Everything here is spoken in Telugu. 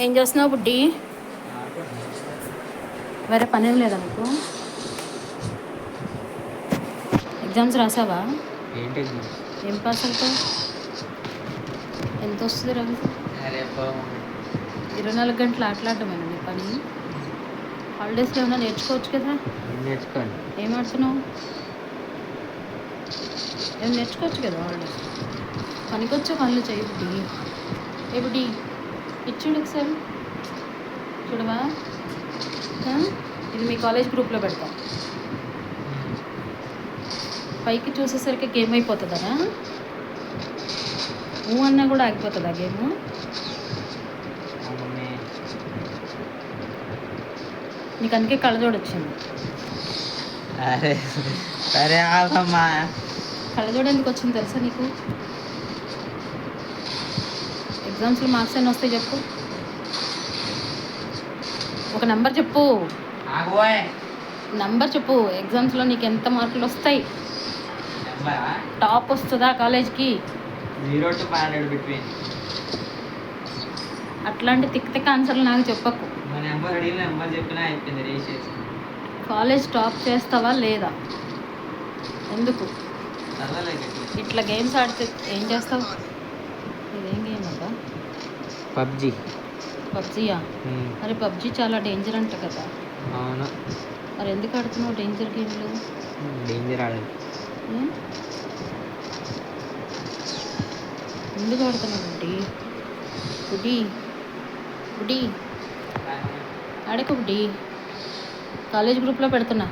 ఏం చేస్తున్నావు బుడ్డి? వేరే పని ఏం లేదా నీకు? ఎగ్జామ్స్ రాసావా? ఏంటి ఎగ్జామ్స్? ఏం పాస్ అవుతావు? ఎంత వస్తుంది రవి? అరే 24 గంటలు ఆటలాడటమేనా నీ పని? హాలిడేస్లో ఏమైనా నేర్చుకోవచ్చు కదా. ఏం నేర్చుకోండి? ఏం ఆడుతున్నావు? ఏం నేర్చుకోవచ్చు కదా హాలిడేస్. పనికొచ్చే పనులు చేయి బుడ్డి. ఏ బుడ్డి ఇచ్చుడు ఒకసారి చూడవా? ఇది మీ కాలేజ్ గ్రూప్లో పెడతా. పైకి చూసేసరికి గేమ్ అయిపోతుందనా? అన్నా కూడా ఆగిపోతుందా గేము? నీకు అందుకే కళ్ళజోడు వచ్చింది. అరే సరే ఆగమ్మా. కళ్ళజోడు ఎందుకు వచ్చింది తెలుసా నీకు? ఎగ్జామ్స్లో మార్క్స్ ఎన్ని వస్తాయి చెప్పు? ఒక నెంబర్ చెప్పు. నెంబర్ చెప్పు. ఎగ్జామ్స్లో నీకు ఎంత మార్కులు వస్తాయి? టాప్ వస్తుందా కాలేజ్కి? 0 to 500 బిట్వీన్. అట్లాంటి తిక్ తిక్ ఆన్సర్లు నాకు చెప్పకు. నెంబర్ అడిగిన నెంబర్ చెప్పినా అయిపోయింది. రేస్ కాలేజ్ టాప్ చేస్తావా లేదా? ఎందుకు ఇట్లా గేమ్స్ ఆడితే ఏం చేస్తావు? ఇదేం గేమ్ అబ్బా? పబ్జీ. పబ్జీయా? మరి పబ్జీ చాలా డేంజర్ అంట కదా. అవును. మరి ఎందుకు ఆడుతున్నావు డేంజర్ గేమ్లు? డేంజర్ ఆడదు. ఎందుకు ఆడుతున్నావు బుడ్డి? బుడ్డి బుడ్డి ఆడకు బుడ్డి. కాలేజ్ గ్రూప్లో పెడుతున్నా.